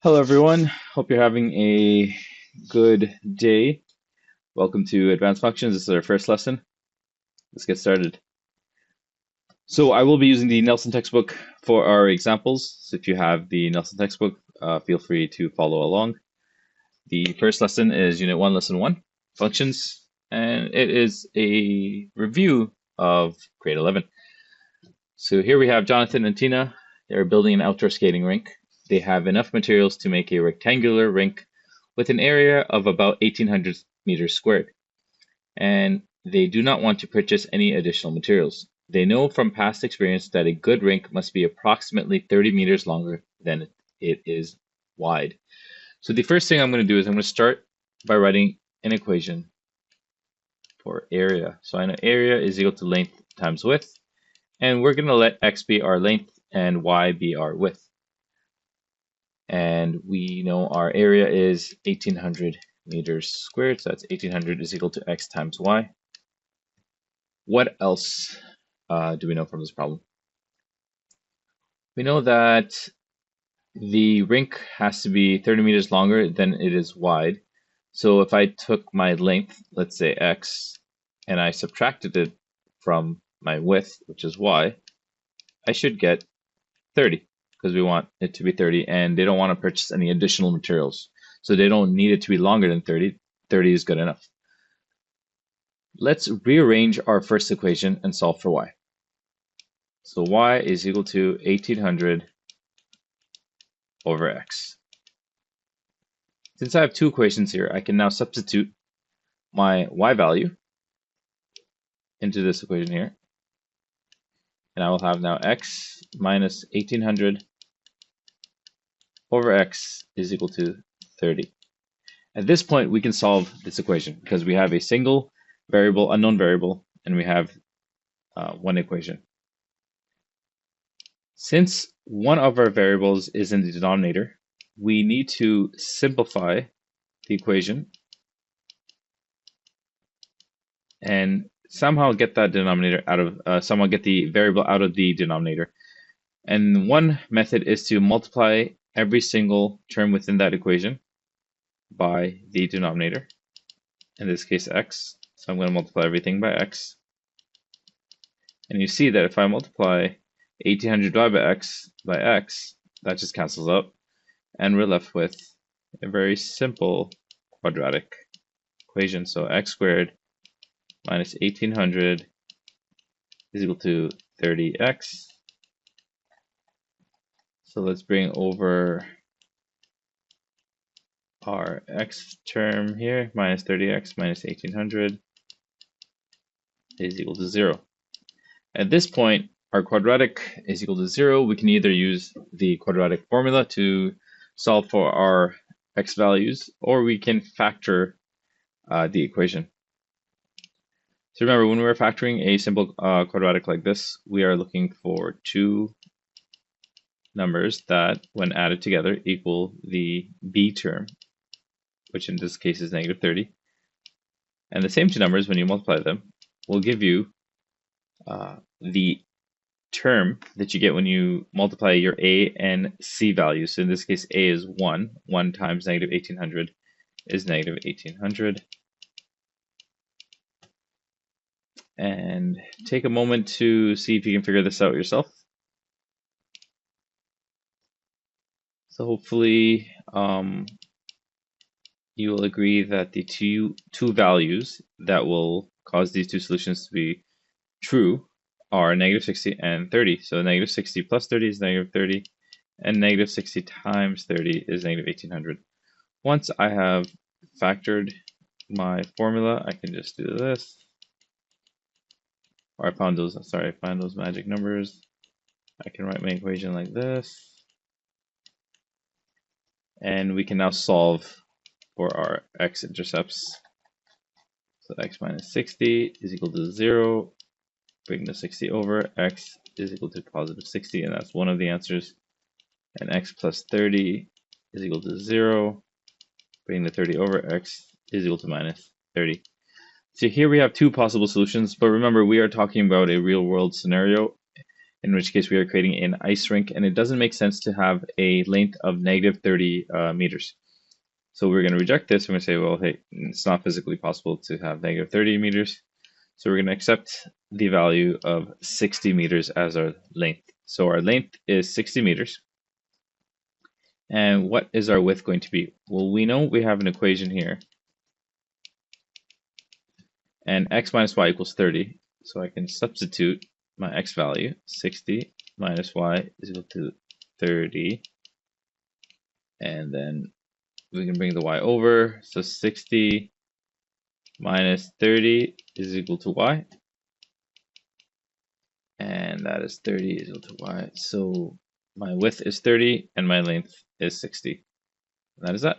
Hello, everyone. Hope you're having a good day. Welcome to Advanced Functions. This is our first lesson. Let's get started. So I will be using the Nelson textbook for our examples. So if you have the Nelson textbook, feel free to follow along. The first lesson is Unit 1, Lesson 1, Functions, and it is a review of grade 11. So here we have Jonathan and Tina. They're building an outdoor skating rink. They have enough materials to make a rectangular rink with an area of about 1,800 meters squared, and they do not want to purchase any additional materials. They know from past experience that a good rink must be approximately 30 meters longer than it is wide. So the first thing I'm going to do is I'm going to start by writing an equation for area. So I know area is equal to length times width, and we're going to let x be our length and y be our width. And we know our area is 1,800 meters squared, so that's 1,800 is equal to x times y. What else do we know from this problem? We know that the rink has to be 30 meters longer than it is wide. So if I took my length, let's say x, and I subtracted it from my width, which is y, I should get 30, because we want it to be 30, and they don't want to purchase any additional materials. So they don't need it to be longer than 30. 30 is good enough. Let's rearrange our first equation and solve for y. So y is equal to 1,800 over x. Since I have two equations here, I can now substitute my y value into this equation here. And I will have now x minus 1,800 over x is equal to 30. At this point, we can solve this equation because we have a single variable, unknown variable, and we have one equation. Since one of our variables is in the denominator, we need to simplify the equation and somehow get that denominator out of, somehow get the variable out of the denominator. And one method is to multiply every single term within that equation by the denominator, in this case x. So I'm going to multiply everything by x. And you see that if I multiply 1,800 divided by x, that just cancels out. And we're left with a very simple quadratic equation. So x squared minus 1,800 is equal to 30x. So let's bring over our x term here, minus 30x minus 1,800 is equal to 0. At this point, our quadratic is equal to 0. We can either use the quadratic formula to solve for our x values, or we can factor the equation. So remember, when we're factoring a simple quadratic like this, we are looking for two numbers that, when added together, equal the b term, which in this case is negative 30. And the same two numbers, when you multiply them, will give you the term that you get when you multiply your a and c values. So in this case, a is 1. 1 times negative 1,800 is negative 1,800. And take a moment to see if you can figure this out yourself. So hopefully you will agree that the two values that will cause these two solutions to be true are negative 60 and 30. So negative 60 plus 30 is negative 30, and negative 60 times 30 is negative 1,800. Once I have factored my formula, I can just do this. Or I found those magic numbers. I can write my equation like this. And we can now solve for our x-intercepts. So x minus 60 is equal to 0. Bring the 60 over, x is equal to positive 60, and that's one of the answers. And x plus 30 is equal to 0. Bring the 30 over, x is equal to minus 30. So here we have two possible solutions, but remember, we are talking about a real world scenario, in which case we are creating an ice rink, and it doesn't make sense to have a length of negative 30 meters. So we're going to reject this. We're going to say, well, hey, it's not physically possible to have negative 30 meters. So we're going to accept the value of 60 meters as our length. So our length is 60 meters. And what is our width going to be? Well, we know we have an equation here. And x minus y equals 30. So I can substitute my x value, 60 minus y is equal to 30. And then we can bring the y over. So 60 minus 30 is equal to y. And that is 30 is equal to y. So my width is 30 and my length is 60. And that is that.